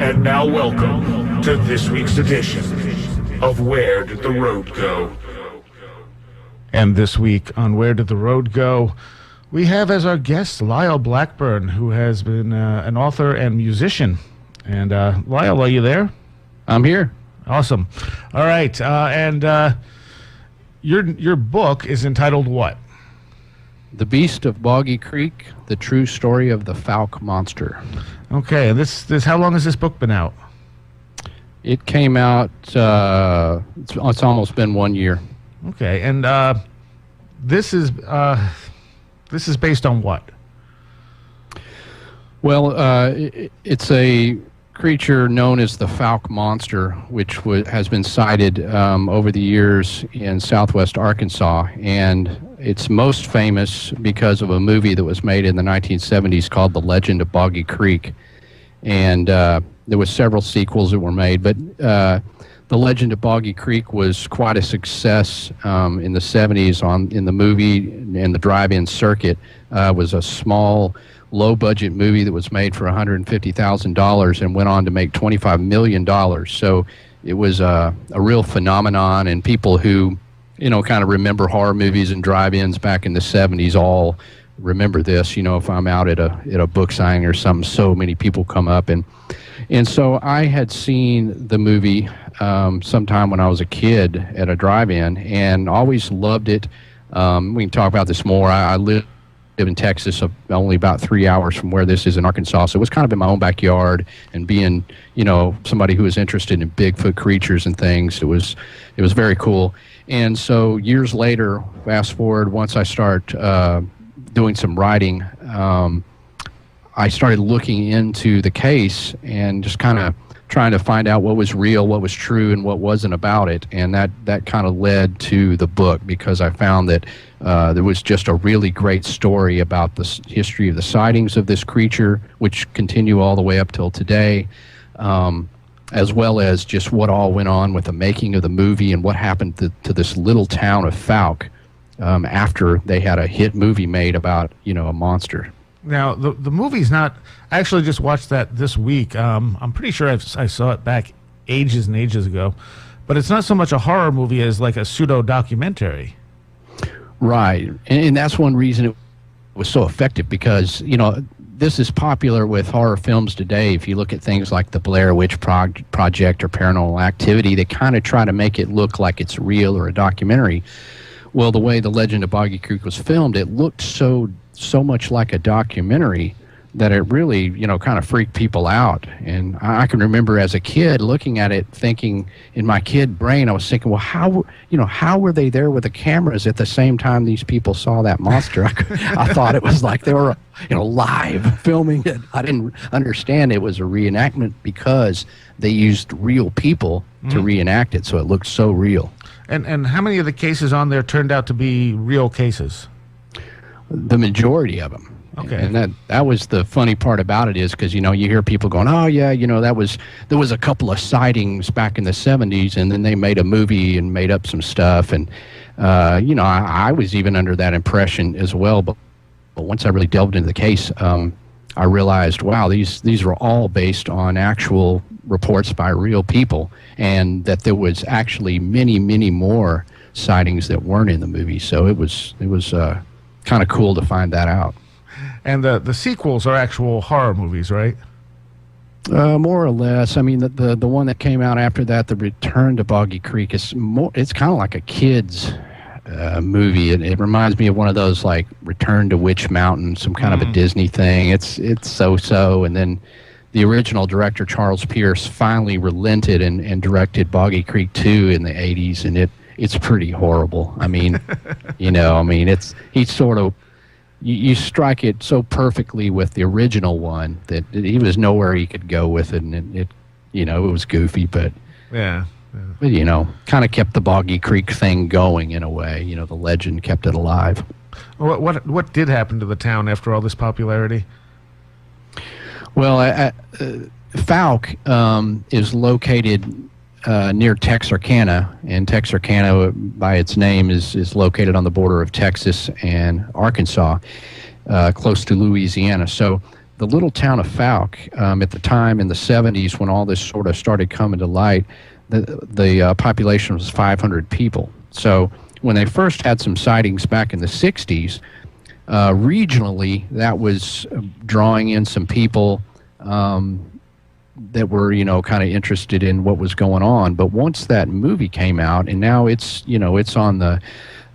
And now welcome to this week's edition of Where Did the Road Go? And this week on Where Did the Road Go, we have as our guest Lyle Blackburn, who has been an author and musician. And Lyle, are you there? I'm here. Awesome. All right. And your book is entitled what? The Beast of Boggy Creek, the true story of the Fouke monster. Okay. And this how long has this book been out? It came out, it's almost been 1 year. Okay. And this is based on what? Well, it's a creature known as the Fouke monster, which has been sighted over the years in southwest Arkansas, and it's most famous because of a movie that was made in the 1970s called The Legend of Boggy Creek, and there was several sequels that were made, but The Legend of Boggy Creek was quite a success in the 70s in the movie and the drive-in circuit. Was a small, low-budget movie that was made for $150,000 and went on to make $25 million. So it was a real phenomenon, and people who, kind of remember horror movies and drive-ins back in the 70s all remember this. If I'm out at a book signing or something, so many people come up. And so I had seen the movie sometime when I was a kid at a drive-in and always loved it. We can talk about this more. I live in Texas, only about 3 hours from where this is in Arkansas, so it was kind of in my own backyard, and being, somebody who was interested in Bigfoot creatures and things, it was very cool. And so years later, fast forward, once I start doing some writing, I started looking into the case and just kind of trying to find out what was real, what was true, and what wasn't about it. And that kind of led to the book, because I found that there was just a really great story about the history of the sightings of this creature, which continue all the way up till today, as well as just what all went on with the making of the movie and what happened to this little town of Fouke after they had a hit movie made about, a monster. Now, the movie's not... I actually just watched that this week. I'm pretty sure I saw it back ages and ages ago. But it's not so much a horror movie as like a pseudo-documentary. Right. And that's one reason it was so effective, because, this is popular with horror films today. If you look at things like the Blair Witch Project or Paranormal Activity, they kind of try to make it look like it's real or a documentary. Well, the way The Legend of Boggy Creek was filmed, it looked so much like a documentary that it really, kind of freaked people out. And I can remember as a kid looking at it, thinking, in my kid brain, I was thinking, well, how were they there with the cameras at the same time these people saw that monster? I thought it was like they were, live filming it. I didn't understand it was a reenactment because they used real people to reenact it, so it looked so real. And how many of the cases on there turned out to be real cases? The majority of them. Okay. And that was the funny part about it, is because, you hear people going, oh, yeah, there was a couple of sightings back in the 70s, and then they made a movie and made up some stuff. And, I was even under that impression as well. But once I really delved into the case, I realized, wow, these were all based on actual reports by real people, and that there was actually many, many more sightings that weren't in the movie. So it was kind of cool to find that out. And the sequels are actual horror movies, right? More or less. I mean, the one that came out after that, The Return to Boggy Creek, it's kind of like a kid's movie. It reminds me of one of those like Return to Witch Mountain, some kind of a Disney thing. It's so. And then the original director, Charles Pierce, finally relented and directed Boggy Creek 2 in the 80s, and it's pretty horrible. I mean, he's sort of... You strike it so perfectly with the original one that he was nowhere he could go with it, and it was goofy, but yeah. But kind of kept the Boggy Creek thing going in a way. The legend kept it alive. What did happen to the town after all this popularity? Well, Fouke is located near Texarkana, and Texarkana, by its name, is located on the border of Texas and Arkansas, close to Louisiana. So the little town of Fouke, at the time in the 70s when all this sort of started coming to light, the population was 500 people. So when they first had some sightings back in the 60s, regionally, that was drawing in some people that were, kind of interested in what was going on. But once that movie came out, and now it's on the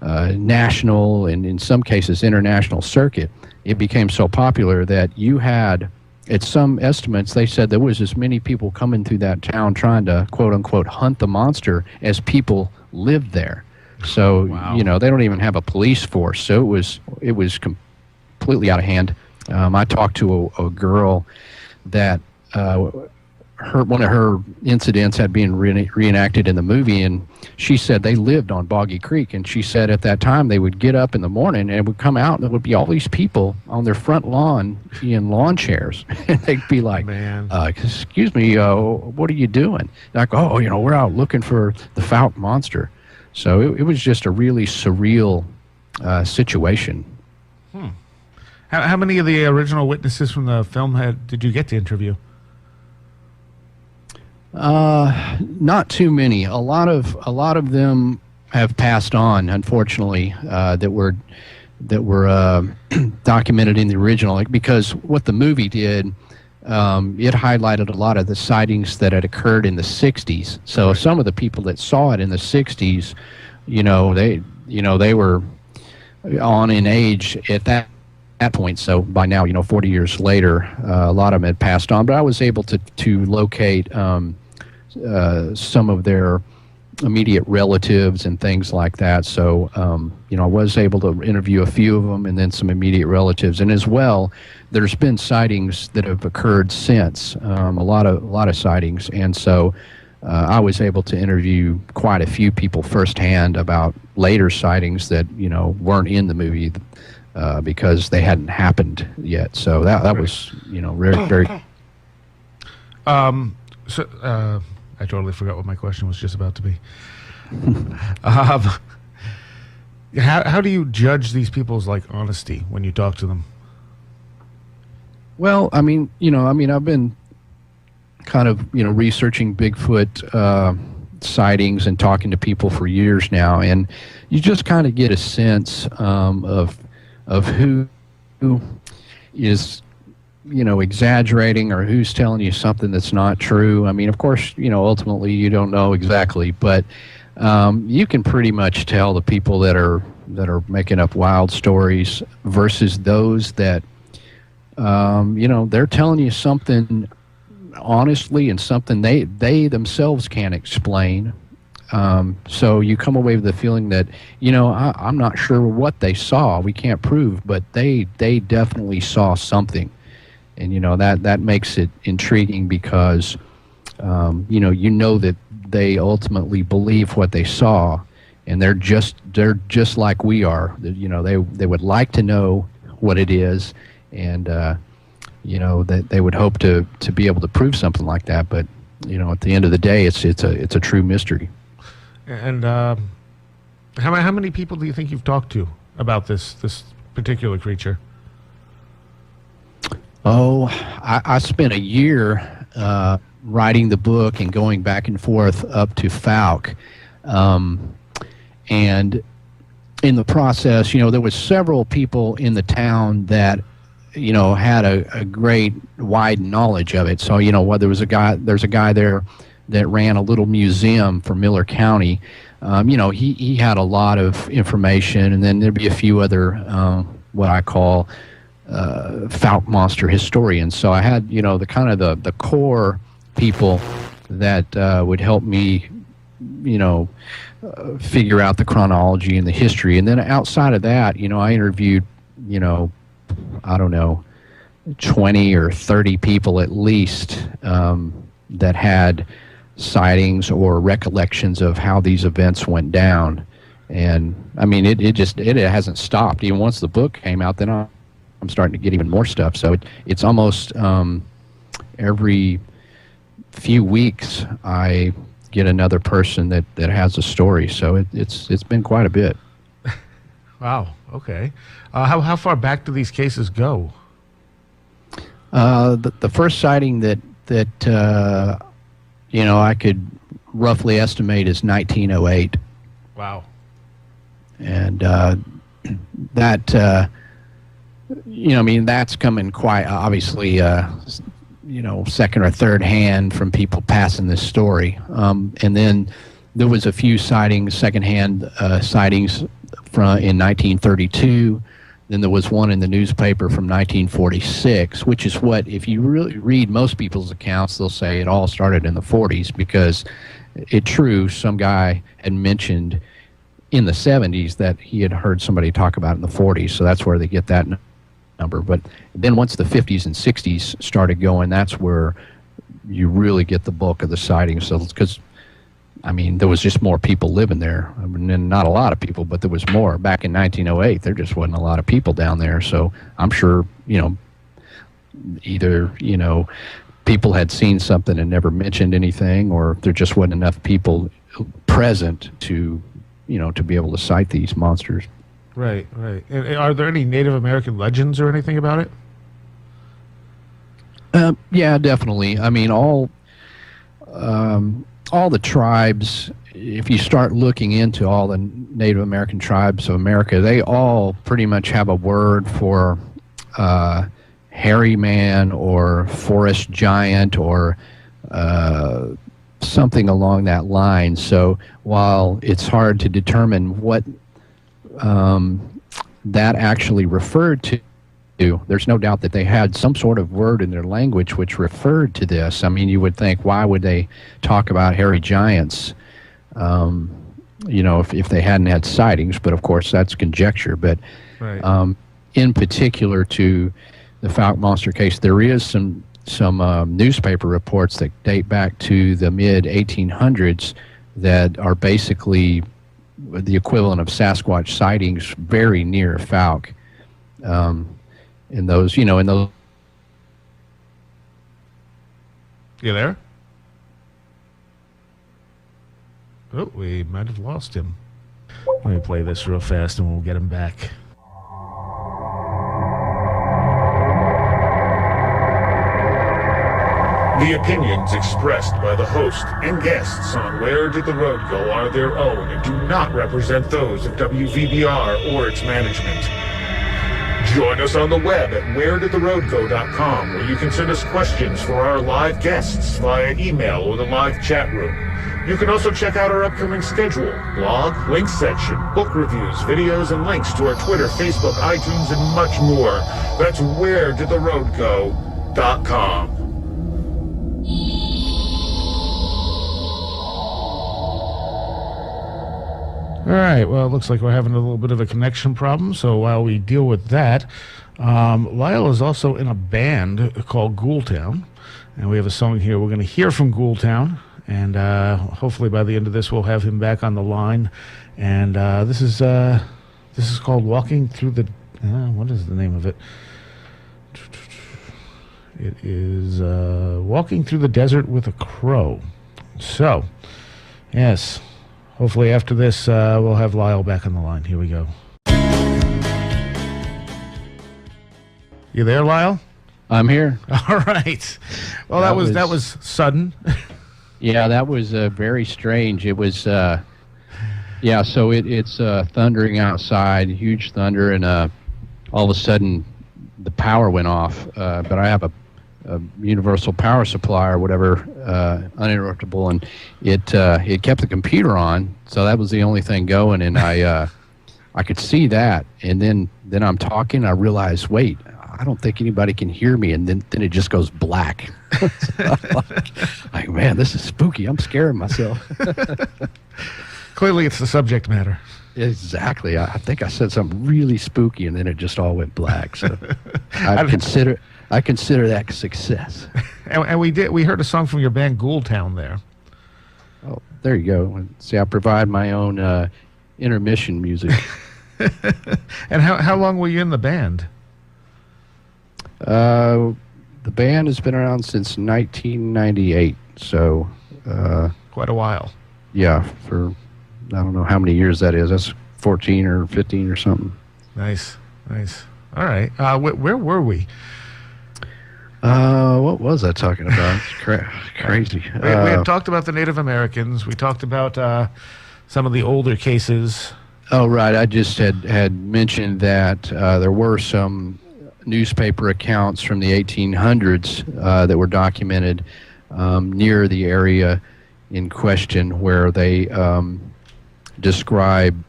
national and in some cases international circuit, it became so popular that you had, at some estimates, they said there was as many people coming through that town trying to, quote unquote, hunt the monster as people lived there. So, wow. They don't even have a police force. So it was completely out of hand. I talked to a girl that one of her incidents had been reenacted in the movie, and she said they lived on Boggy Creek, and she said at that time they would get up in the morning and it would come out and there would be all these people on their front lawn in lawn chairs. And they'd be like, Man. Excuse me, what are you doing? Like, oh, we're out looking for the Fouke monster. So it was just a really surreal situation. How many of the original witnesses from the film did you get to interview? Not too many. A lot of them have passed on, unfortunately, that were documented in the original. Because what the movie did, it highlighted a lot of the sightings that had occurred in the 60s. So Right. Some of the people that saw it in the 60s, they were on in age at that point. So by now, 40 years later, a lot of them had passed on. But I was able to locate some of their immediate relatives and things like that. So, I was able to interview a few of them and then some immediate relatives. And as well, there's been sightings that have occurred since, a lot of sightings. And so I was able to interview quite a few people firsthand about later sightings that, weren't in the movie because they hadn't happened yet. So that was, very, very... I totally forgot what my question was just about to be. How do you judge these people's honesty when you talk to them? Well, I've been kind of, researching Bigfoot sightings and talking to people for years now, and you just kind of get a sense of who is, exaggerating or who's telling you something that's not true. Of course, ultimately you don't know exactly, but you can pretty much tell the people that are making up wild stories versus those that, they're telling you something honestly and something they themselves can't explain. So you come away with the feeling that, I'm not sure what they saw. We can't prove, but they definitely saw something. And, that makes it intriguing because, that they ultimately believe what they saw, and they're just like we are. They would like to know what it is, and, that they would hope to be able to prove something like that. But, at the end of the day, it's a true mystery. And how many people do you think you've talked to about this particular creature? Oh, I spent a year writing the book and going back and forth up to Fouke. And in the process, there was several people in the town that, had a great wide knowledge of it. So, there's a guy there that ran a little museum for Miller County. He had a lot of information, and then there'd be a few other, what I call Fouke monster historians. So I had, the kind of the core people that would help me, figure out the chronology and the history. And then outside of that, I interviewed, I don't know, 20 or 30 people at least that had sightings or recollections of how these events went down. And it hasn't stopped. Even once the book came out, then I'm starting to get even more stuff. So it's almost every few weeks I get another person that has a story. So it's been quite a bit. Wow. Okay. How far back do these cases go? The first sighting that I could roughly estimate is 1908. Wow. And that that's coming quite obviously second or third hand from people passing this story. And then there was a few secondhand sightings in 1932. Then there was one in the newspaper from 1946, which is what, if you really read most people's accounts, they'll say it all started in the 40s, because it's true, some guy had mentioned in the 70s that he had heard somebody talk about it in the 40s, so that's where they get that number. But then once the 50s and 60s started going, that's where you really get the bulk of the sightings. So, because there was just more people living there. Not a lot of people, but there was more. Back in 1908, there just wasn't a lot of people down there. So I'm sure, either, people had seen something and never mentioned anything, or there just wasn't enough people present to be able to sight these monsters. Right. And are there any Native American legends or anything about it? Yeah, definitely. All the tribes, if you start looking into all the Native American tribes of America, they all pretty much have a word for hairy man or forest giant or something along that line. So while it's hard to determine what that actually referred to, there's no doubt that they had some sort of word in their language which referred to this. You would think, why would they talk about hairy giants, if they hadn't had sightings? But of course, that's conjecture. But right. In particular to the Fouke monster case, there is some newspaper reports that date back to the mid-1800s that are basically the equivalent of Sasquatch sightings very near Fouke. In those. You there? Oh, we might have lost him. Let me play this real fast and we'll get him back. The opinions expressed by the host and guests on Where Did the Road Go are their own and do not represent those of WVBR or its management. Join us on the web at wheredidtheroadgo.com, where you can send us questions for our live guests via email or the live chat room. You can also check out our upcoming schedule, blog, links section, book reviews, videos, and links to our Twitter, Facebook, iTunes, and much more. That's wheredidtheroadgo.com. All right, well, it looks like we're having a little bit of a connection problem, so while we deal with that, Lyle is also in a band called Ghoultown, and we have a song here. We're going to hear from Ghoultown, and hopefully by the end of this we'll have him back on the line. And this is called Walking Through the... what is the name of it? It is Walking Through the Desert with a Crow. So, yes... Hopefully after this, we'll have Lyle back on the line. Here we go. You there, Lyle? I'm here. All right. Well, that was sudden. Yeah, that was very strange. It was, so it's thundering outside, huge thunder, and all of a sudden the power went off. But I have a universal power supply or whatever, uninterruptible, and it kept the computer on, so that was the only thing going, and I could see that, and then I'm talking, I realize, wait, I don't think anybody can hear me, and then it just goes black. like, man, this is spooky. I'm scaring myself. Clearly it's the subject matter. Exactly. I think I said something really spooky, and then it just all went black. So I consider that a success. And we heard a song from your band Ghoultown there. Oh, there you go. See, I provide my own intermission music. And how long were you in the band? The band has been around since 1998, so quite a while. Yeah, for I don't know how many years that is. That's 14 or 15 or something. Nice. All right. Where were we? What was I talking about? It's crazy. We had talked about the Native Americans. We talked about some of the older cases. Oh, right. I just had mentioned that there were some newspaper accounts from the 1800s that were documented near the area in question, where they describe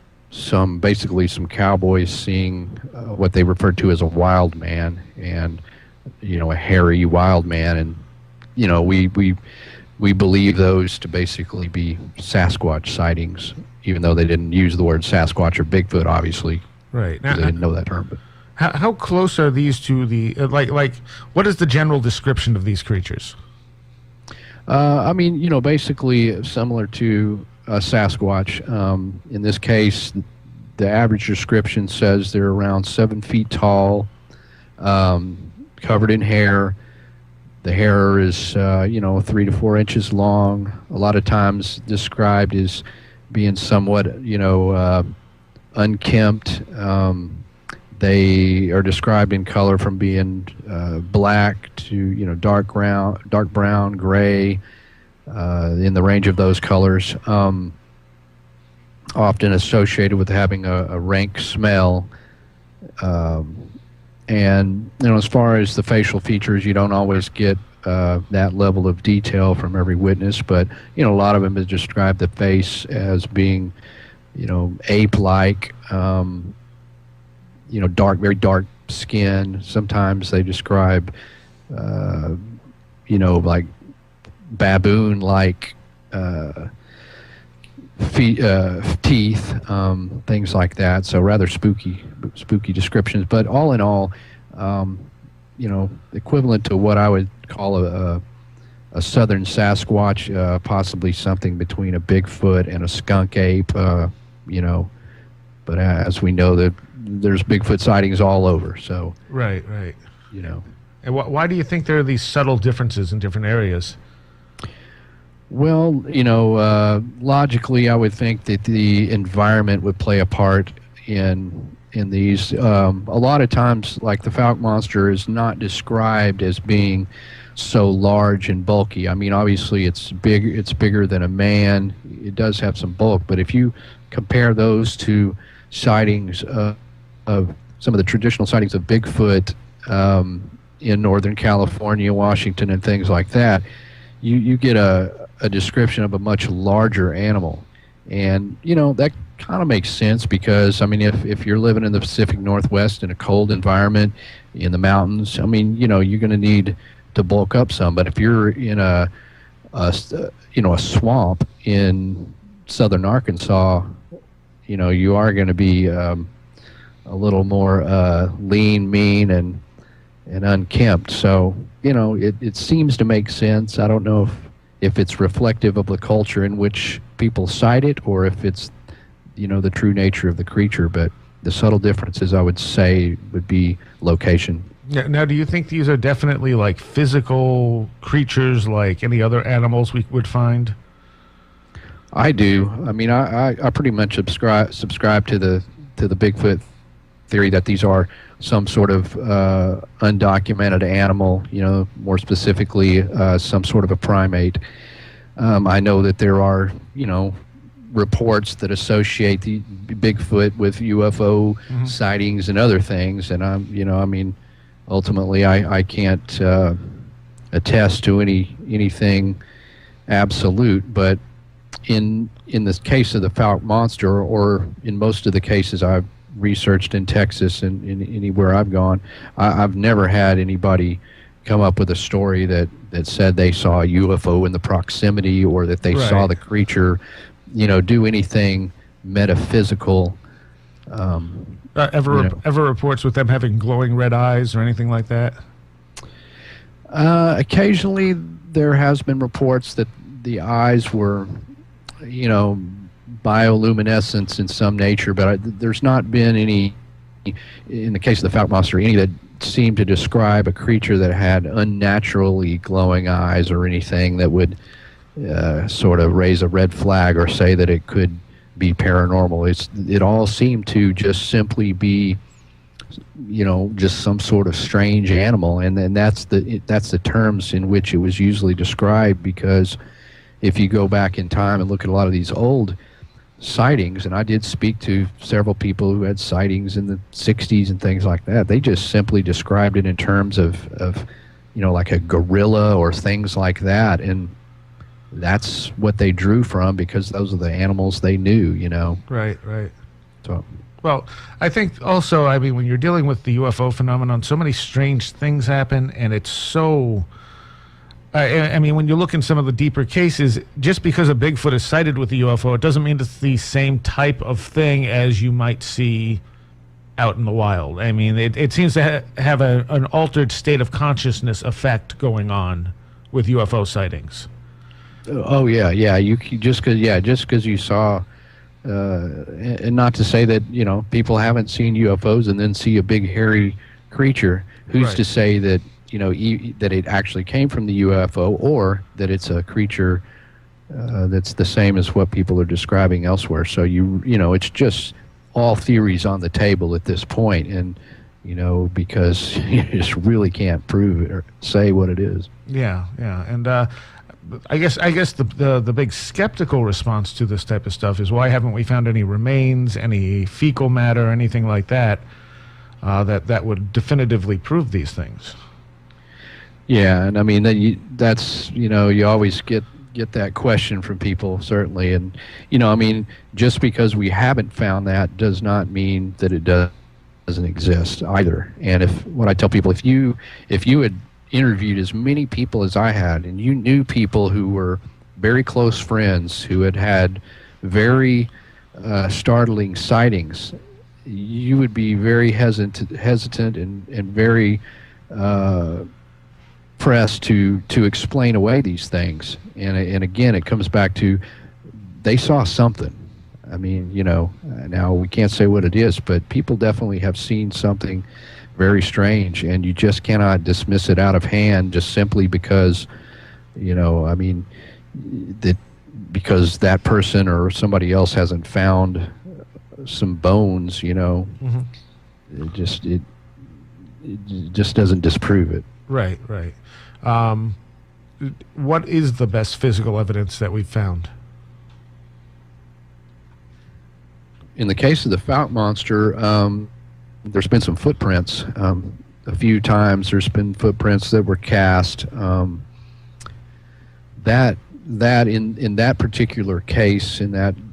basically some cowboys seeing what they referred to as a wild man, and a hairy wild man, and we believe those to basically be Sasquatch sightings, even though they didn't use the word Sasquatch or Bigfoot, obviously. Right. Now, they didn't know that term. But how close are these to the like? What is the general description of these creatures? Basically similar to a Sasquatch. In this case, the average description says they're around 7 feet tall, covered in hair. The hair is, 3 to 4 inches long. A lot of times described as being somewhat, unkempt. They are described in color from being black to, dark brown, gray, in the range of those colors. Often associated with having a rank smell. And as far as the facial features, you don't always get that level of detail from every witness, but a lot of them have described the face as being ape-like, very dark skin. Sometimes they describe like baboon-like teeth, things like that. So rather spooky descriptions. But all in all, equivalent to what I would call a southern Sasquatch, possibly something between a Bigfoot and a skunk ape. But as we know, that there's Bigfoot sightings all over. So right. And why do you think there are these subtle differences in different areas? Well, logically, I would think that the environment would play a part in these. A lot of times, like the Fouke monster is not described as being so large and bulky. I mean, obviously, it's big. It's bigger than a man. It does have some bulk, but if you compare those to sightings of some of the traditional sightings of Bigfoot in Northern California, Washington, and things like that, you get a description of a much larger animal. And that kind of makes sense, because if you're living in the Pacific Northwest in a cold environment in the mountains, you're going to need to bulk up some. But if you're in a swamp in southern Arkansas, you are going to be a little more lean, mean, and unkempt. So it seems to make sense. I don't know if it's reflective of the culture in which people cite it, or if it's the true nature of the creature. But the subtle differences, I would say, would be location. Yeah. Now, do you think these are definitely like physical creatures like any other animals we would find? I do. I pretty much subscribe to the Bigfoot theory that these are some sort of undocumented animal, more specifically some sort of a primate. I know that there are, reports that associate the Bigfoot with UFO sightings and other things, and ultimately I can't attest to anything absolute, but in this case of the Fouke monster, or in most of the cases I've researched in Texas and anywhere I've gone, I've never had anybody come up with a story that said they saw a UFO in the proximity, or that they saw the creature, do anything metaphysical. Ever reports with them having glowing red eyes or anything like that? Occasionally there has been reports that the eyes were, bioluminescence in some nature, but there's not been any, in the case of the Fouke monster, any that seemed to describe a creature that had unnaturally glowing eyes, or anything that would sort of raise a red flag or say that it could be paranormal. It all seemed to just simply be just some sort of strange animal, and then that's the terms in which it was usually described. Because if you go back in time and look at a lot of these old sightings, and I did speak to several people who had sightings in the 60s and things like that, they just simply described it in terms of like a gorilla or things like that, and that's what they drew from because those are the animals they knew. Right. So. Well, I think also, when you're dealing with the UFO phenomenon, so many strange things happen, and it's so... when you look in some of the deeper cases, just because a Bigfoot is sighted with a UFO, it doesn't mean it's the same type of thing as you might see out in the wild. It seems to have an altered state of consciousness effect going on with UFO sightings. Oh, yeah. You just because you saw... and not to say that people haven't seen UFOs and then see a big hairy creature. Who's Right. to say that that it actually came from the UFO, or that it's a creature that's the same as what people are describing elsewhere? So it's just all theories on the table at this point, and because you just really can't prove it or say what it is. Yeah, and I guess the big skeptical response to this type of stuff is, why haven't we found any remains, any fecal matter, anything like that that would definitively prove these things? Yeah, and then you always get that question from people, certainly, and just because we haven't found that does not mean that it doesn't exist either. And what I tell people, if you had interviewed as many people as I had, and you knew people who were very close friends who had very startling sightings, you would be very hesitant and very pressed to explain away these things. And again, it comes back to they saw something. Now we can't say what it is, but people definitely have seen something very strange, and you just cannot dismiss it out of hand just simply because, because that person or somebody else hasn't found some bones. Mm-hmm. It just doesn't disprove it. Right. What is the best physical evidence that we've found? In the case of the Fouke monster, there's been some footprints. A few times there's been footprints that were cast. That in that particular case,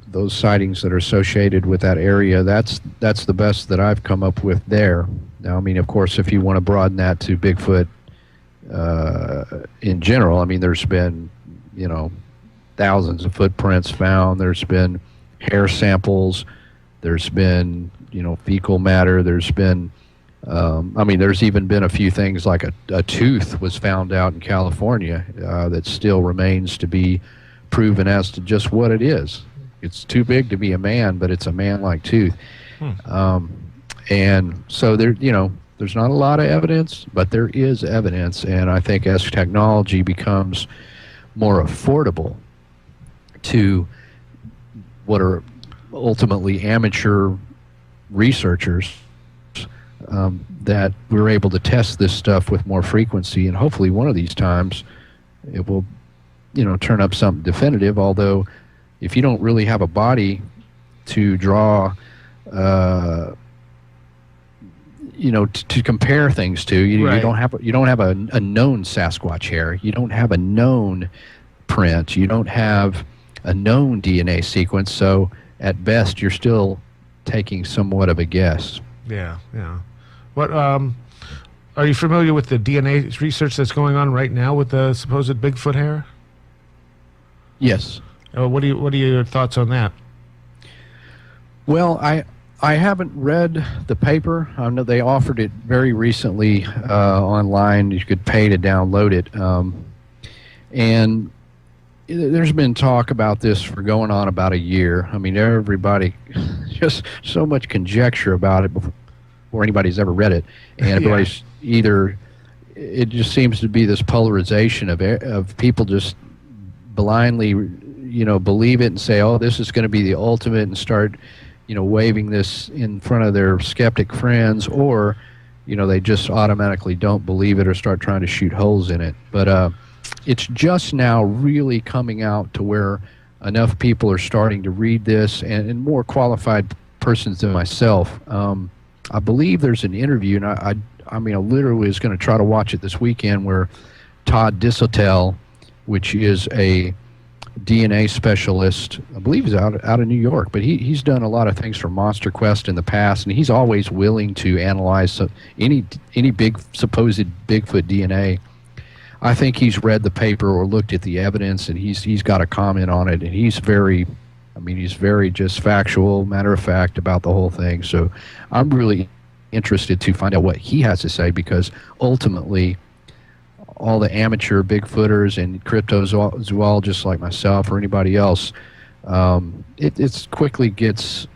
those sightings that are associated with that area, that's the best that I've come up with there. Now, of course, if you want to broaden that to Bigfoot in general, there's been thousands of footprints found. There's been hair samples. There's been fecal matter. There's been, there's even been a few things like a tooth was found out in California that still remains to be proven as to just what it is. It's too big to be a man, but it's a man-like tooth. And so there's not a lot of evidence, but there is evidence. And I think as technology becomes more affordable to what are ultimately amateur researchers, that we're able to test this stuff with more frequency, and hopefully one of these times it will turn up something definitive. Although if you don't really have a body to draw to compare things to, you don't have a known Sasquatch hair, you don't have a known print, you don't have a known DNA sequence, so at best you're still taking somewhat of a guess. Yeah. What are you familiar with the DNA research that's going on right now with the supposed Bigfoot hair? Yes. What are your thoughts on that? Well, I haven't read the paper. I know they offered it very recently online. You could pay to download it. And there's been talk about this for going on about a year. Everybody, just so much conjecture about it before anybody's ever read it. And everybody's it just seems to be this polarization of people just blindly, believe it and say, oh, this is going to be the ultimate, and start, waving this in front of their skeptic friends, or they just automatically don't believe it or start trying to shoot holes in it. But it's just now really coming out to where enough people are starting to read this, and more qualified persons than myself. I believe there's an interview, and I literally was going to try to watch it this weekend, where Todd Disotell, which is a DNA specialist, I believe he's out of New York, but he's done a lot of things for Monster Quest in the past, and he's always willing to analyze any supposed Bigfoot DNA. I think he's read the paper or looked at the evidence, and he's got a comment on it, and he's very just factual, matter of fact about the whole thing. So I'm really interested to find out what he has to say, because ultimately all the amateur Bigfooters and cryptozoologists like myself or anybody else, it quickly gets,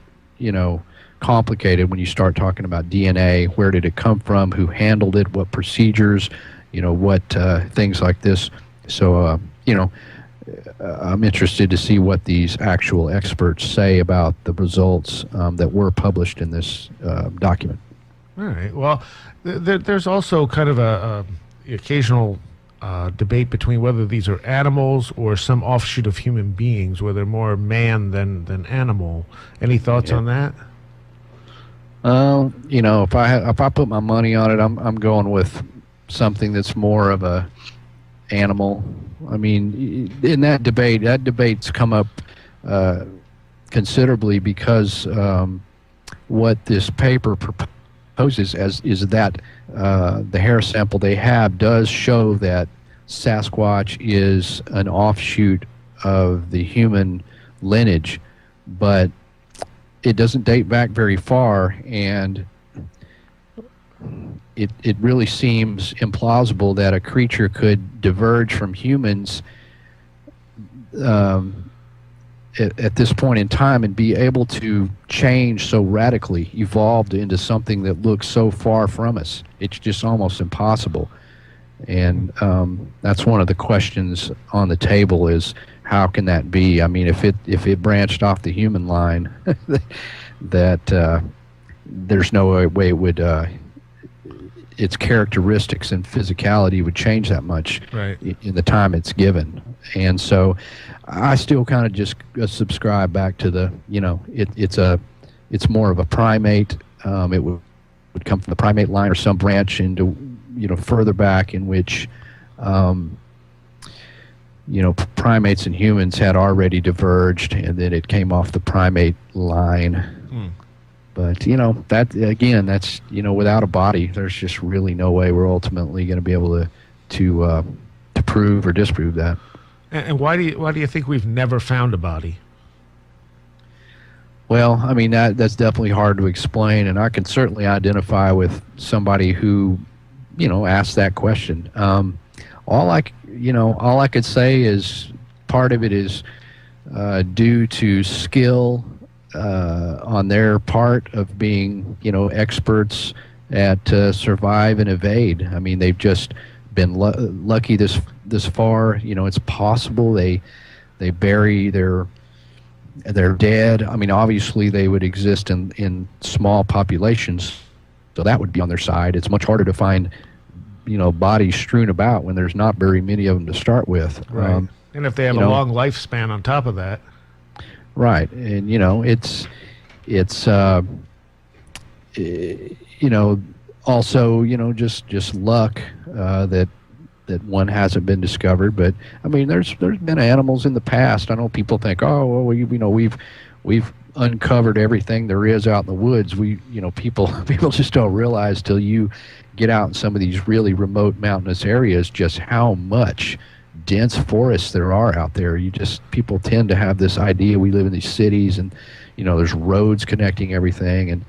complicated when you start talking about DNA. Where did it come from? Who handled it? What procedures? What things like this. So, I'm interested to see what these actual experts say about the results that were published in this document. All right. Well, there's also kind of a occasional debate between whether these are animals or some offshoot of human beings, where they're more man than animal. Any thoughts on that? If I put my money on it, I'm going with something that's more of a animal. I mean, in that debate's come up considerably, because what this paper proposes is that the hair sample they have does show that Sasquatch is an offshoot of the human lineage, but it doesn't date back very far, and it really seems implausible that a creature could diverge from humans at this point in time and be able to change so radically, evolved into something that looks so far from us. It's just almost impossible. And that's one of the questions on the table, is how can that be? I mean, if it branched off the human line, that there's no way it would its characteristics and physicality would change that much, right, in the time it's given. And so I still kind of just subscribe back to the, it's more of a primate. It would come from the primate line or some branch into, further back, in which, primates and humans had already diverged, and then it came off the primate line. But, that, again, that's, without a body, there's just really no way we're ultimately going to be able to prove or disprove that. And why do you think we've never found a body? Well, I mean, that's definitely hard to explain, and I can certainly identify with somebody who, asked that question. All I could say is part of it is due to skill on their part of being, experts at survive and evade. I mean, they've just been lucky this far. It's possible they bury their dead. I mean, obviously they would exist in small populations, so that would be on their side. It's much harder to find, bodies strewn about when there's not very many of them to start with. Right. And if they have a long lifespan on top of that. Right. And, it's also, just luck that one hasn't been discovered. But I mean, there's been animals in the past. I know people think, oh, well, we've uncovered everything there is out in the woods. People just don't realize till you get out in some of these really remote mountainous areas just how much dense forests there are out there. People tend to have this idea we live in these cities and there's roads connecting everything, and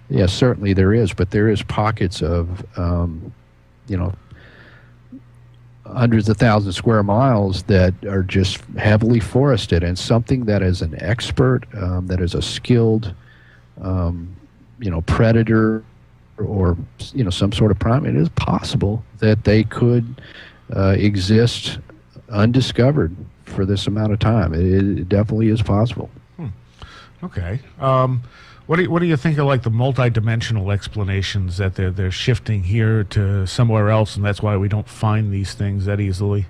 yeah, certainly there is, but there is pockets of hundreds of thousands of square miles that are just heavily forested, and something that is an expert, that is a skilled predator or some sort of primate, it is possible that they could exist undiscovered for this amount of time. It definitely is possible. Okay. What do you think of like the multi-dimensional explanations that they're shifting here to somewhere else, and that's why we don't find these things that easily?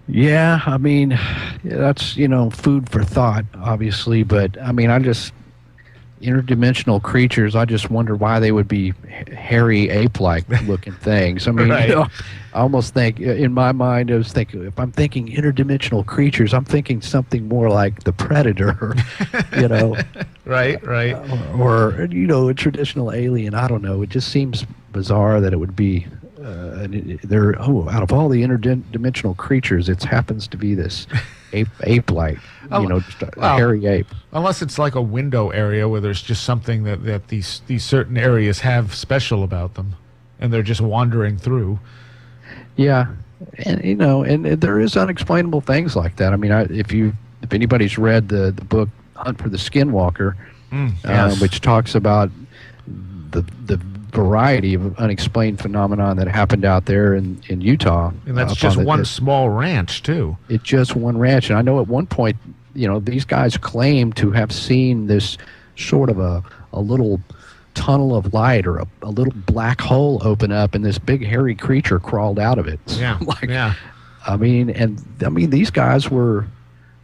Yeah, I mean, that's, food for thought, obviously, but I mean, interdimensional creatures, I just wonder why they would be hairy ape-like looking things. I mean, Right. I almost think, in my mind, I was thinking, if I'm thinking interdimensional creatures, I'm thinking something more like the Predator, you know, Right, right. or a traditional alien. I don't know. It just seems bizarre that it would be. Out of all the interdimensional creatures, it happens to be this ape-like, just a hairy ape. Unless it's like a window area where there's just something that these certain areas have special about them, and they're just wandering through. Yeah, and and there is unexplainable things like that. I mean, if anybody's read the book Hunt for the Skinwalker, yes. which talks about the variety of unexplained phenomenon that happened out there in Utah. And that's just one small ranch, too. It's just one ranch. And I know at one point, these guys claim to have seen this sort of a little tunnel of light or a little black hole open up, and this big hairy creature crawled out of it. Yeah, yeah. I mean, these guys were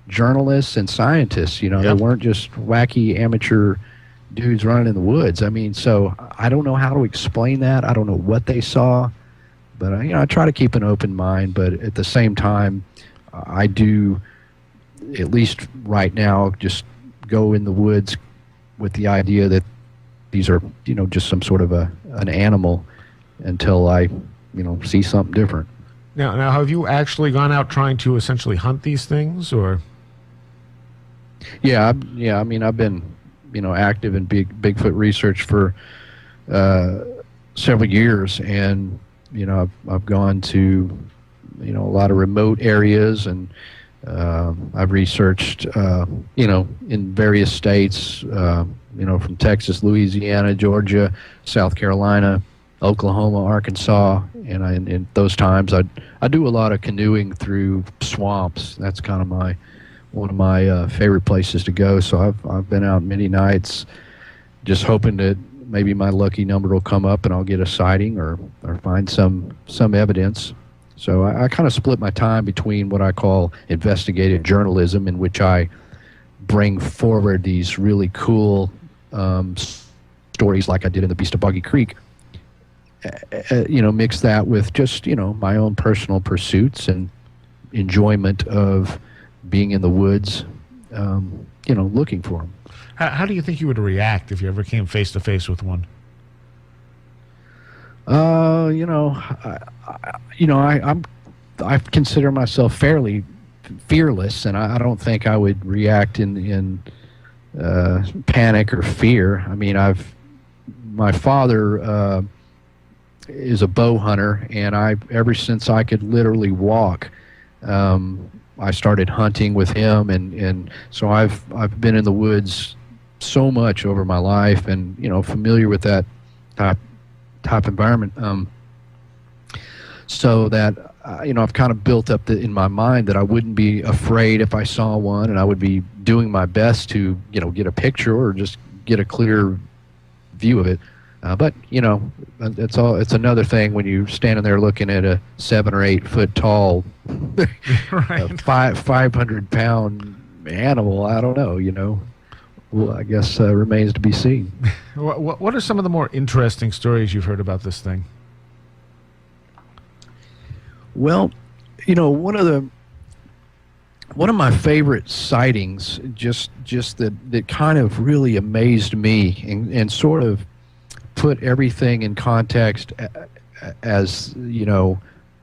journalists and scientists. They weren't just wacky amateur dudes running in the woods. I mean, so I don't know how to explain that. I don't know what they saw, but I try to keep an open mind. But at the same time, I do, at least right now, just go in the woods with the idea that these are, just some sort of an animal until I, see something different. Now, have you actually gone out trying to essentially hunt these things, or? Yeah. I mean, I've been active in Bigfoot research for several years, and I've gone to a lot of remote areas, and I've researched in various states, from Texas, Louisiana, Georgia, South Carolina, Oklahoma, Arkansas, and in those times I do a lot of canoeing through swamps. That's kind of one of my favorite places to go. So I've been out many nights just hoping that maybe my lucky number will come up and I'll get a sighting or find some evidence. So I kind of split my time between what I call investigative journalism, in which I bring forward these really cool stories like I did in The Beast of Boggy Creek, mix that with just, my own personal pursuits and enjoyment of being in the woods, looking for them. How do you think you would react if you ever came face to face with one? I consider myself fairly fearless, and I don't think I would react in panic or fear. I mean, my father is a bow hunter, and ever since I could literally walk, I started hunting with him, and so I've been in the woods so much over my life, and familiar with that type environment. So that I've kind of built up in my mind that I wouldn't be afraid if I saw one, and I would be doing my best to get a picture or just get a clear view of it. But it's another thing when you're standing there looking at a 7 or 8 foot tall, right. 500-pound animal. I don't know. Well, I guess remains to be seen. What are some of the more interesting stories you've heard about this thing? Well, one of my favorite sightings, just that kind of really amazed me and sort of put everything in context as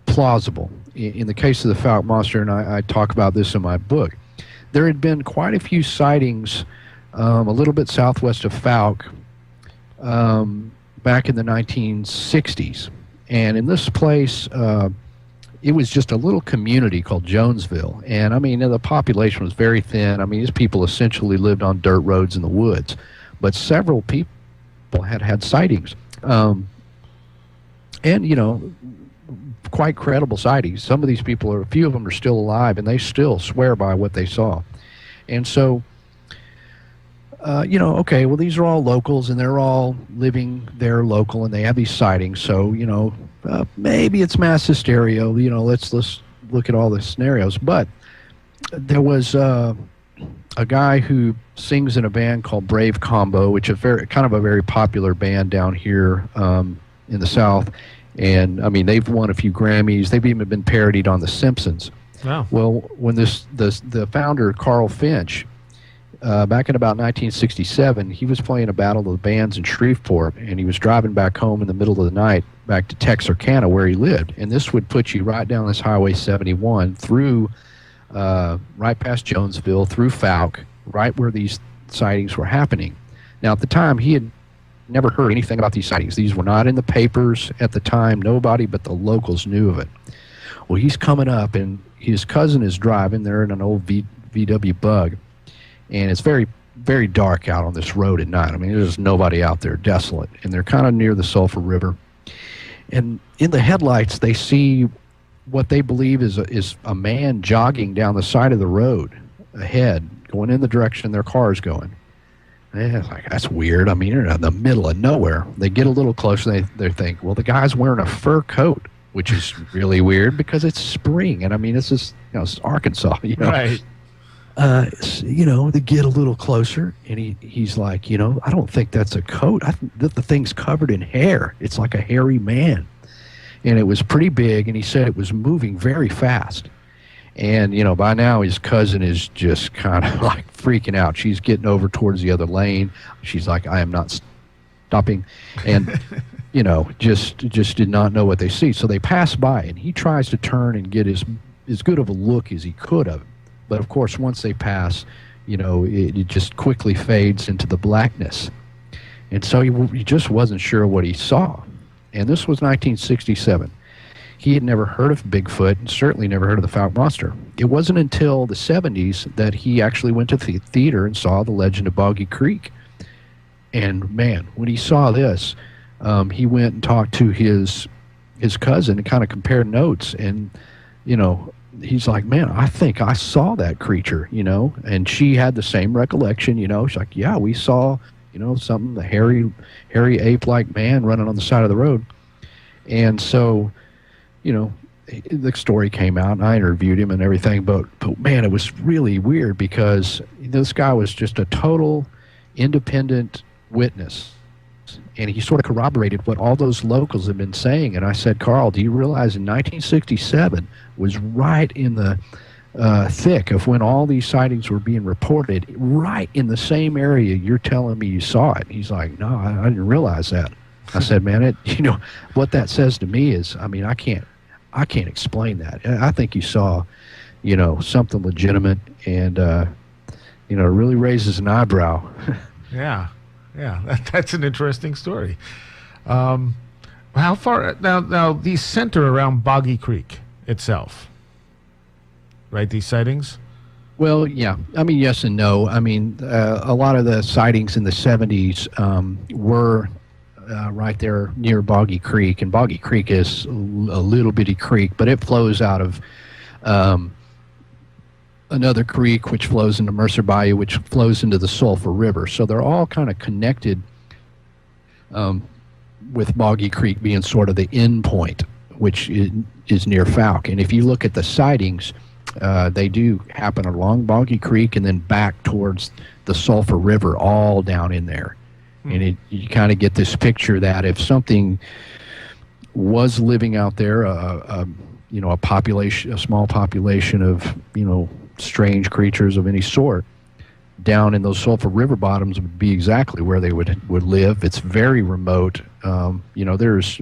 plausible. In the case of the Fouke monster, and I talk about this in my book, there had been quite a few sightings a little bit southwest of Fouke back in the 1960s, and in this place it was just a little community called Jonesville, and I mean the population was very thin. I mean, these people essentially lived on dirt roads in the woods, but several people had sightings, and quite credible sightings. Some of these people, a few of them are still alive, and they still swear by what they saw. And so okay, well, these are all locals, and they're all living there local, and they have these sightings. So, maybe it's mass hysteria. Let's look at all the scenarios. But there was a guy who sings in a band called Brave Combo, which is kind of a very popular band down here in the South. And I mean, they've won a few Grammys. They've even been parodied on The Simpsons. Wow. Well, when the founder, Carl Finch, back in about 1967, he was playing a battle of the bands in Shreveport, and he was driving back home in the middle of the night back to Texarkana, where he lived. And this would put you right down this Highway 71 through right past Jonesville, through Fouke, right where these sightings were happening. Now, at the time, he had never heard anything about these sightings. These were not in the papers at the time. Nobody but the locals knew of it. Well, he's coming up, and his cousin is driving. They're in an old VW Bug, and it's very, very dark out on this road at night. I mean, there's nobody out there, desolate, and they're kind of near the Sulphur River. And in the headlights, they see what they believe is a man jogging down the side of the road ahead, going in the direction their car is going. And it's like, that's weird. I mean, you're in the middle of nowhere. They get a little closer. They think, well, the guy's wearing a fur coat, which is really weird because it's spring. And I mean, this is, it's Arkansas, Right. They get a little closer, and he's like, I don't think that's a coat. I think that the thing's covered in hair. It's like a hairy man. And it was pretty big, and he said it was moving very fast. And, by now his cousin is just kind of like freaking out. She's getting over towards the other lane. She's like, I am not stopping. And, just did not know what they see. So they pass by, and he tries to turn and get as good of a look as he could of it. But, of course, once they pass, it just quickly fades into the blackness. And so he just wasn't sure what he saw. And this was 1967. He had never heard of Bigfoot, and certainly never heard of the Fouke Monster. It wasn't until the 70s that he actually went to the theater and saw The Legend of Boggy Creek. And, man, when he saw this, he went and talked to his cousin and kind of compared notes. And, he's like, man, I think I saw that creature, And she had the same recollection, She's like, yeah, we saw, something, the hairy ape-like man running on the side of the road. And so, the story came out, and I interviewed him and everything, but man, it was really weird because this guy was just a total independent witness, and he sort of corroborated what all those locals had been saying. And I said, Carl, do you realize in 1967 was right in the thick of when all these sightings were being reported, right in the same area you're telling me you saw it? He's like, no, I didn't realize that. I said, man, what that says to me is, I mean, I can't explain that. I think you saw, something legitimate, and, it really raises an eyebrow. Yeah. That's an interesting story. How far now? These center around Boggy Creek itself, right? These sightings. Well, yeah. I mean, yes and no. I mean, a lot of the sightings in the 70s were right there near Boggy Creek, and Boggy Creek is a little bitty creek, but it flows out of another creek, which flows into Mercer Bayou, which flows into the Sulphur River. So they're all kind of connected, with Boggy Creek being sort of the end point, which is near Fouke. And if you look at the sightings, they do happen along Boggy Creek and then back towards the Sulphur River, all down in there. And you kind of get this picture that if something was living out there, a small population of, strange creatures of any sort, down in those Sulphur River bottoms would be exactly where they would live. It's very remote. There's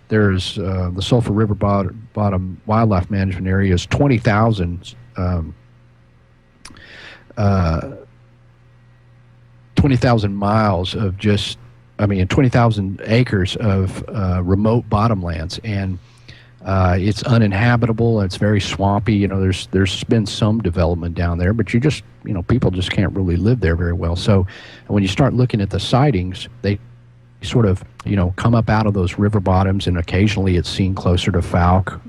the Sulphur River bottom wildlife management area is 20,000 miles of 20,000 acres of remote bottomlands, and it's uninhabitable. It's very swampy. There's been some development down there, but people just can't really live there very well. So when you start looking at the sightings, they sort of, come up out of those river bottoms, and occasionally it's seen closer to Fouke.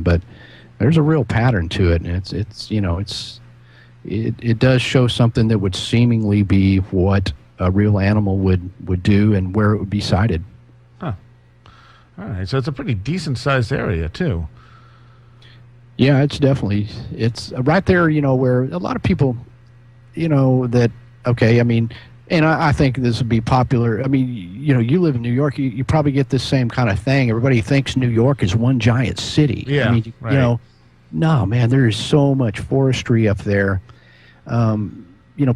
But there's a real pattern to it, and it does show something that would seemingly be what a real animal would do and where it would be sighted. Huh. All right, so it's a pretty decent-sized area, too. Yeah, it's right there, where a lot of people, that, okay, I mean, and I think this would be popular. I mean, you live in New York, you probably get this same kind of thing. Everybody thinks New York is one giant city. Yeah, I mean, right. no, man, there is so much forestry up there.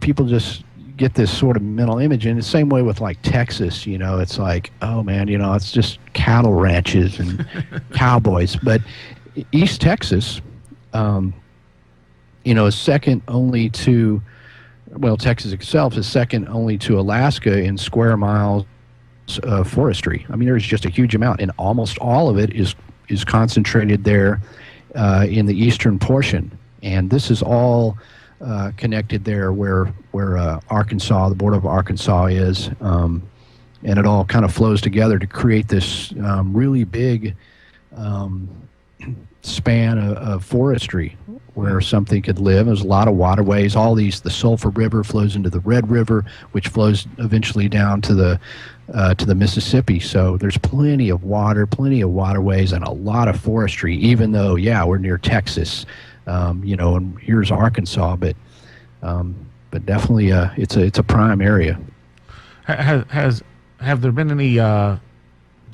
People just get this sort of mental image, and the same way with like Texas. It's like, oh man, it's just cattle ranches and cowboys. But East Texas, is second only to, well, Texas itself is second only to Alaska in square miles of forestry. I mean, there's just a huge amount, and almost all of it is concentrated there in the eastern portion. And this is all connected there where Arkansas, the border of Arkansas is, and it all kind of flows together to create this really big span of forestry where something could live. There's a lot of waterways. The Sulphur River flows into the Red River, which flows eventually down to the Mississippi. So there's plenty of water, plenty of waterways, and a lot of forestry. Even though, we're near Texas, and here's Arkansas, but definitely it's a prime area. Have there been any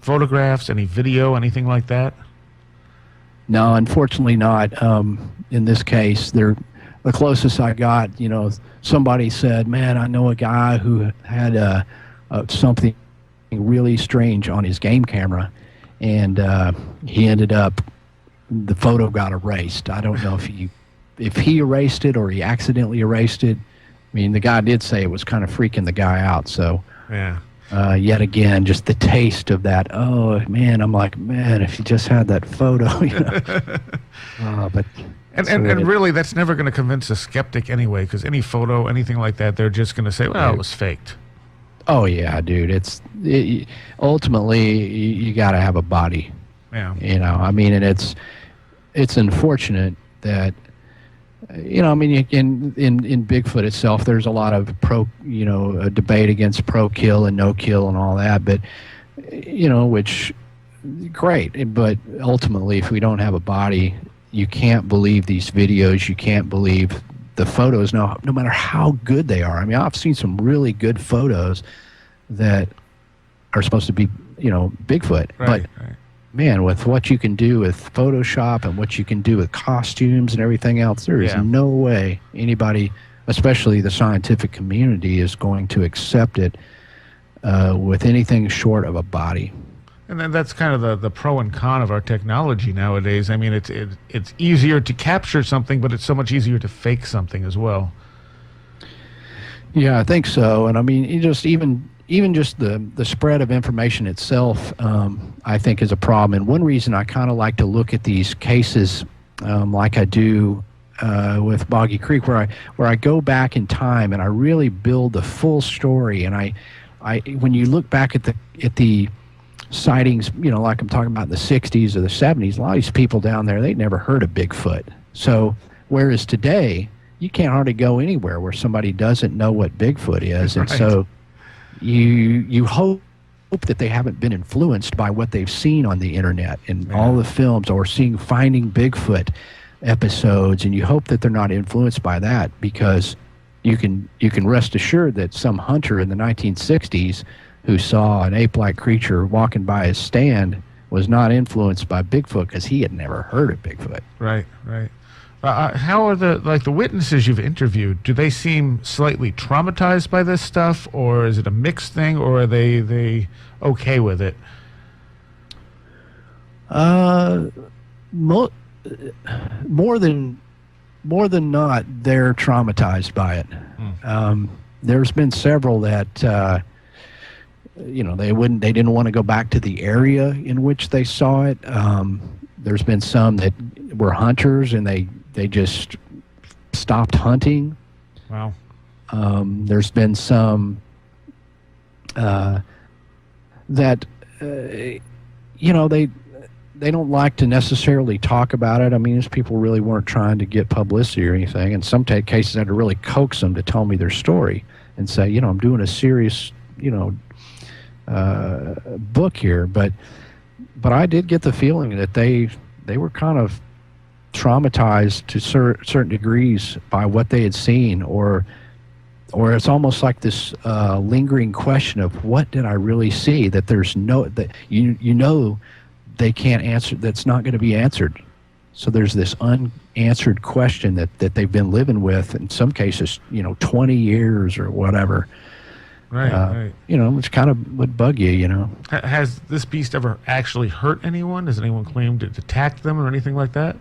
photographs, any video, anything like that? No, unfortunately not. In this case, the closest I got, somebody said, man, I know a guy who had something really strange on his game camera, and he ended up, the photo got erased. I don't know if he erased it or he accidentally erased it. I mean, the guy did say it was kind of freaking the guy out. So, yeah. Yet again, just the taste of that. Oh man, I'm like, man, if you just had that photo, But and really, that's never going to convince a skeptic anyway, because any photo, anything like that, they're just going to say, well, it was faked. Oh yeah, dude. Ultimately you got to have a body. Yeah. I mean, and it's unfortunate that. I mean, in Bigfoot itself, there's a lot of a debate against pro-kill and no-kill and all that, but, which, great, but ultimately, if we don't have a body, you can't believe these videos, you can't believe the photos, no matter how good they are. I mean, I've seen some really good photos that are supposed to be, Bigfoot, right. Man, with what you can do with Photoshop and what you can do with costumes and everything else, there is no way anybody, especially the scientific community, is going to accept it with anything short of a body. And then that's kind of the pro and con of our technology nowadays. I mean, it's easier to capture something, but it's so much easier to fake something as well. Yeah, I think so. And I mean, even just the spread of information itself, I think is a problem. And one reason I kind of like to look at these cases like I do with Boggy Creek, where I go back in time and I really build the full story. And I when you look back at the sightings, like I'm talking about in the 60s or the 70s, a lot of these people down there, they'd never heard of Bigfoot. So whereas today, you can't hardly go anywhere where somebody doesn't know what Bigfoot is. And so you hope that they haven't been influenced by what they've seen on the internet and all the films, or seeing Finding Bigfoot episodes, and you hope that they're not influenced by that, because you can rest assured that some hunter in the 1960s who saw an ape-like creature walking by his stand was not influenced by Bigfoot, because he had never heard of Bigfoot. Right. How are the witnesses you've interviewed? Do they seem slightly traumatized by this stuff, or is it a mixed thing, or are they okay with it? More than not, they're traumatized by it. There's been several that they didn't want to go back to the area in which they saw it. There's been some that were hunters and they just stopped hunting. Wow. There's been some that they don't like to necessarily talk about it. I mean, these people really weren't trying to get publicity or anything. In some cases, I had to really coax them to tell me their story and say, I'm doing a serious, book here. But I did get the feeling that they were kind of traumatized to certain degrees by what they had seen, or it's almost like this lingering question of what did I really see, that there's that they can't answer, that's not going to be answered. So there's this unanswered question that they've been living with, in some cases, 20 years or whatever. Right. Which kind of would bug you, Has this beast ever actually hurt anyone? Has anyone claimed it attacked them or anything like that?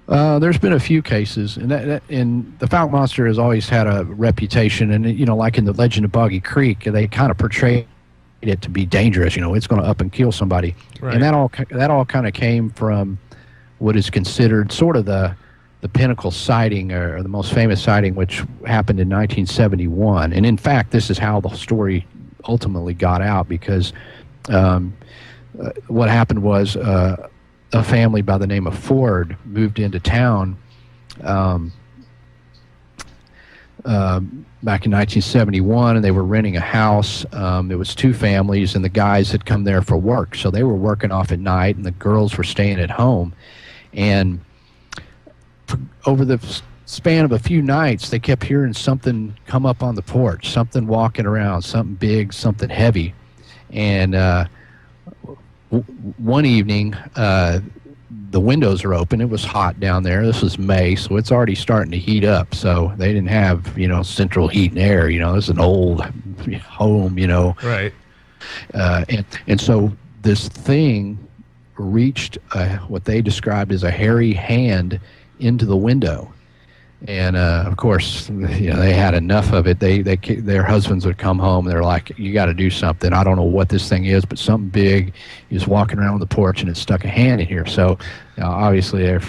There's been a few cases, and the Fouke monster has always had a reputation, and like in the Legend of Boggy Creek, they kind of portray it to be dangerous. It's going to up and kill somebody, right. And that all kind of came from what is considered sort of the pinnacle sighting, or the most famous sighting, which happened in 1971. And in fact, this is how the story ultimately got out, because what happened was a family by the name of Ford moved into town back in 1971, and they were renting a house. There was two families, and the guys had come there for work, so they were working off at night, and the girls were staying at home. And over the span of a few nights, they kept hearing something come up on the porch, something walking around, something big, something heavy. And one evening, the windows are open. It was hot down there. This was May, so it's already starting to heat up. So they didn't have, central heat and air. This is an old home, Right. And so this thing reached what they described as a hairy hand into the window. And of course, they had enough of it. Their husbands would come home. They're like, "You got to do something. I don't know what this thing is, but something big is walking around the porch, and it stuck a hand in here." So obviously, they're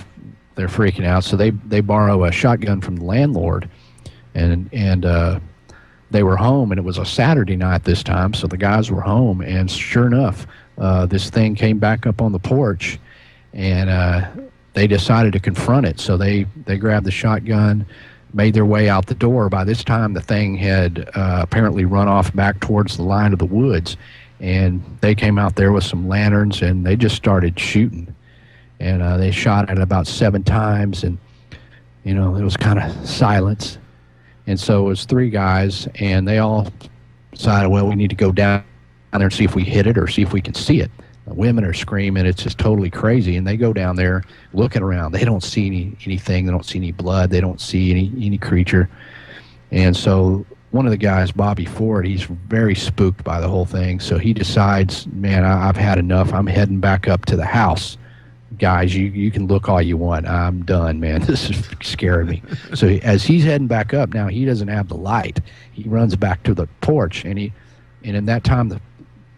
freaking out. So they borrow a shotgun from the landlord, and they were home, and it was a Saturday night this time. So the guys were home, and sure enough, this thing came back up on the porch, and they decided to confront it. So they grabbed the shotgun, made their way out the door. By this time, the thing had apparently run off back towards the line of the woods, and they came out there with some lanterns, and they just started shooting. And they shot it about 7 times, and it was kind of silence. And so it was 3 guys, and they all decided, well, we need to go down there and see if we hit it or see if we can see it. The women are screaming. It's just totally crazy. And they go down there looking around. They don't see anything. They don't see any blood. They don't see any creature. And so one of the guys, Bobby Ford, he's very spooked by the whole thing. So he decides, man, I've had enough. I'm heading back up to the house. Guys, you can look all you want. I'm done, man. This is scaring me. So as he's heading back up, now he doesn't have the light. He runs back to the porch, and in that time,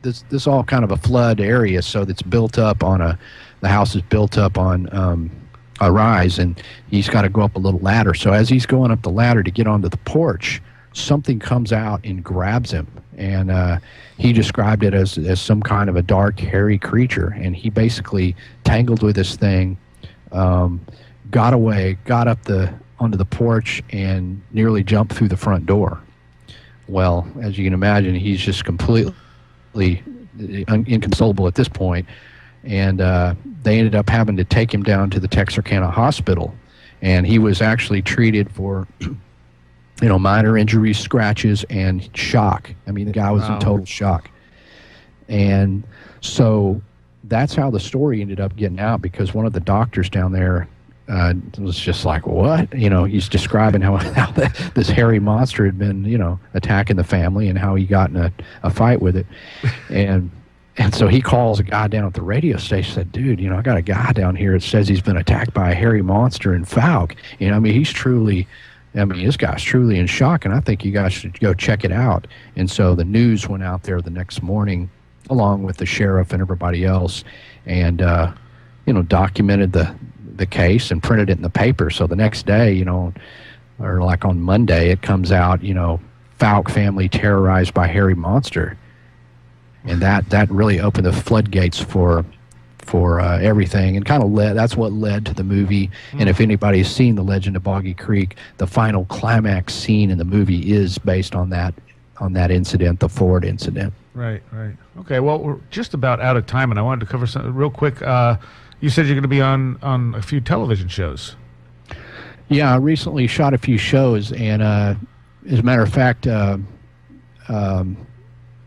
this all kind of a flood area, so that's built up on the house is built up on a rise, and he's got to go up a little ladder. So as he's going up the ladder to get onto the porch, something comes out and grabs him, and he described it as some kind of a dark, hairy creature, and he basically tangled with this thing, got away, got up onto the porch, and nearly jumped through the front door. Well, as you can imagine, he's just completely inconsolable at this point, and they ended up having to take him down to the Texarkana hospital, and he was actually treated for minor injuries, scratches, and shock. I mean, the guy was in total shock. And so that's how the story ended up getting out, because one of the doctors down there was just like, what? He's describing how this hairy monster had been, attacking the family, and how he got in a fight with it. And so he calls a guy down at the radio station, said, dude, I got a guy down here that says he's been attacked by a hairy monster in Fouke. This guy's truly in shock, and I think you guys should go check it out. And so the news went out there the next morning, along with the sheriff and everybody else, and documented the case and printed it in the paper. So the next day, or like on Monday, it comes out, Fouke family terrorized by hairy monster. And that really opened the floodgates for for everything, and kind of that's what led to the movie. And if anybody's seen The Legend of Boggy Creek, the final climax scene in the movie is based on that incident, the Ford incident. Right. Okay, well, we're just about out of time, and I wanted to cover something real quick. You said you're going to be on a few television shows. Yeah, I recently shot a few shows, and as a matter of fact,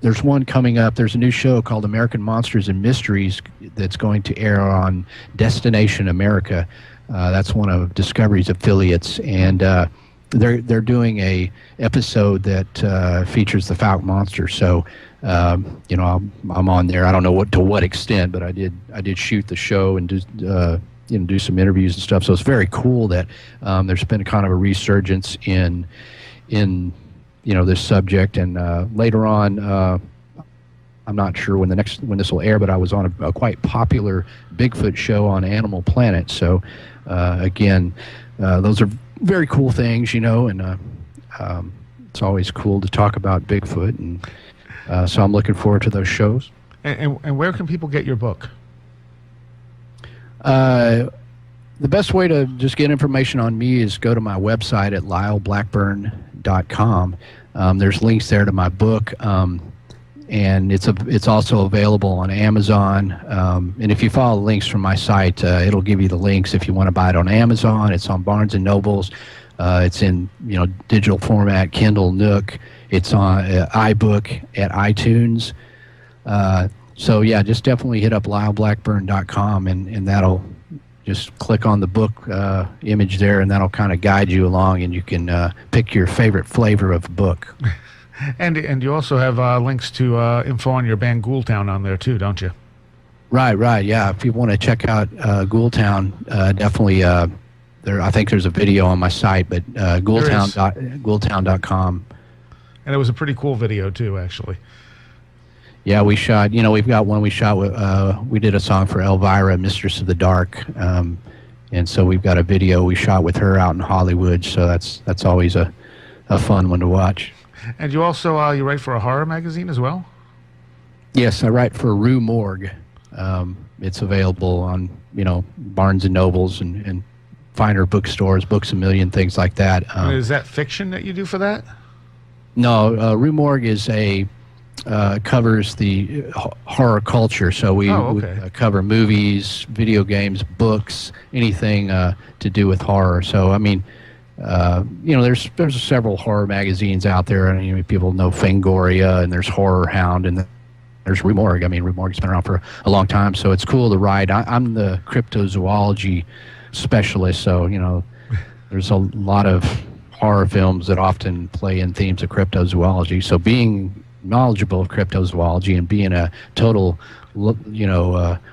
there's one coming up. There's a new show called American Monsters and Mysteries that's going to air on Destination America. That's one of Discovery's affiliates, and they're doing a episode that features the Fouke monster. So, I'm on there. I don't know to what extent, but I did shoot the show and do some interviews and stuff. So it's very cool that there's been kind of a resurgence in this subject. And later on, I'm not sure when this will air, but I was on a quite popular Bigfoot show on Animal Planet. So again, those are very cool things, and it's always cool to talk about Bigfoot. And so I'm looking forward to those shows. And where can people get your book? The best way to just get information on me is go to my website at lyleblackburn.com. There's links there to my book, and it's also available on Amazon. And if you follow the links from my site, it'll give you the links if you want to buy it on Amazon. It's on Barnes and Nobles. It's in digital format, Kindle, Nook. It's on iBook at iTunes. So yeah, just definitely hit up lyleblackburn.com, and that'll just click on the book image there, and that'll kind of guide you along, and you can pick your favorite flavor of book. And you also have links to info on your band Ghoultown on there too, don't you? Right. Yeah, if you want to check out Ghoultown, definitely. I think there's a video on my site, but ghoultown.com. And it was a pretty cool video too, actually. Yeah, we shot. We've got one we shot with. We did a song for Elvira, Mistress of the Dark, and so we've got a video we shot with her out in Hollywood. So that's always a fun one to watch. And you also you write for a horror magazine as well? Yes, I write for Rue Morgue. It's available on Barnes and Nobles and finer bookstores, Books A Million, things like that. Is that fiction that you do for that? No, Rue Morgue is covers the horror culture. So we cover movies, video games, books, anything to do with horror. So I mean, there's several horror magazines out there, and people know Fangoria, and there's Horror Hound, and there's Rue Morgue. I mean, Rue Morgue's been around for a long time, so it's cool to write. I'm the cryptozoology specialist, so there's a lot of horror films that often play in themes of cryptozoology. So being knowledgeable of cryptozoology and being a total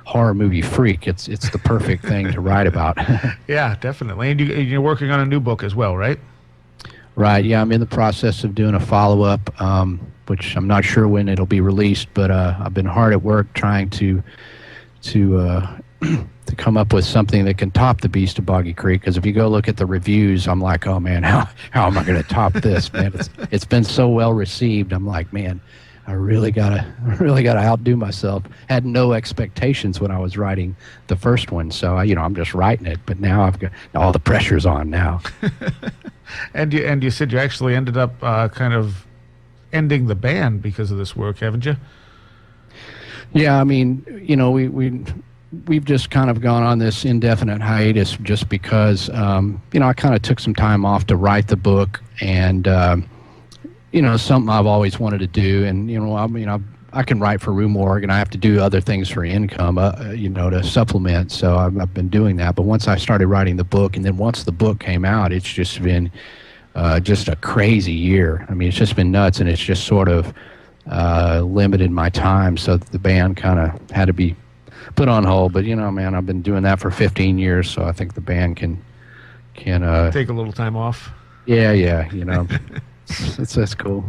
horror movie freak, it's the perfect thing to write about. Yeah, definitely. And you're working on a new book as well, right? Right. Yeah, I'm in the process of doing a follow-up, which I'm not sure when it'll be released, but I've been hard at work trying to come up with something that can top The Beast of Boggy Creek. Because if you go look at the reviews, I'm like, oh man, how am I going to top this, man? It's been so well received. I'm like, man, I really gotta outdo myself. Had no expectations when I was writing the first one, so I'm just writing it. But now I've got all the pressure's on now. And you said you actually ended up kind of ending the band because of this work, haven't you? Yeah, I mean, we've just kind of gone on this indefinite hiatus just because, I kind of took some time off to write the book, and, something I've always wanted to do. And, I can write for Rue Morgue, and I have to do other things for income, to supplement. So I've been doing that. But once I started writing the book, and then once the book came out, it's just been just a crazy year. I mean, it's just been nuts, and it's just sort of limited my time. So the band kind of had to be put on hold. But man, I've been doing that for 15 years, so I think the band can take a little time off. Yeah, that's cool.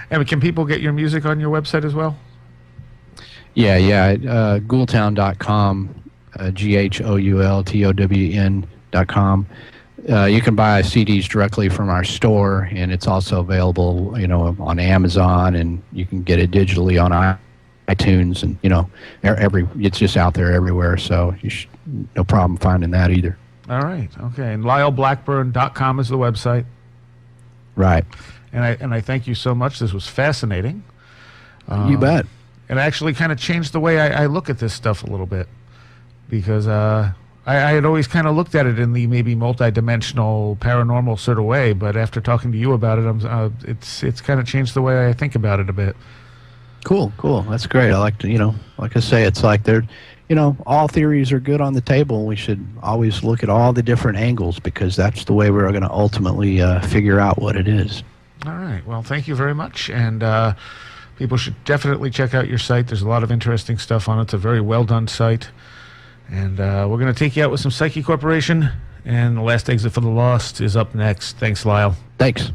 And can people get your music on your website as well? Yeah, ghoultown.com, GHOULTOWN.com. You can buy CDs directly from our store, and it's also available, on Amazon, and you can get it digitally on iTunes, and it's just out there everywhere. So no problem finding that either. All right. Okay. And LyleBlackburn.com is the website. Right. And I thank you so much. This was fascinating. You bet. It actually kind of changed the way I look at this stuff a little bit, because I had always kind of looked at it in the maybe multidimensional paranormal sort of way, but after talking to you about it, it's kind of changed the way I think about it a bit. Cool. That's great. I like to, like I say, it's like all theories are good on the table. We should always look at all the different angles, because that's the way we're going to ultimately figure out what it is. All right. Well, thank you very much. And people should definitely check out your site. There's a lot of interesting stuff on it. It's a very well done site. And we're going to take you out with some Psyche Corporation. And The Last Exit for the Lost is up next. Thanks, Lyle. Thanks.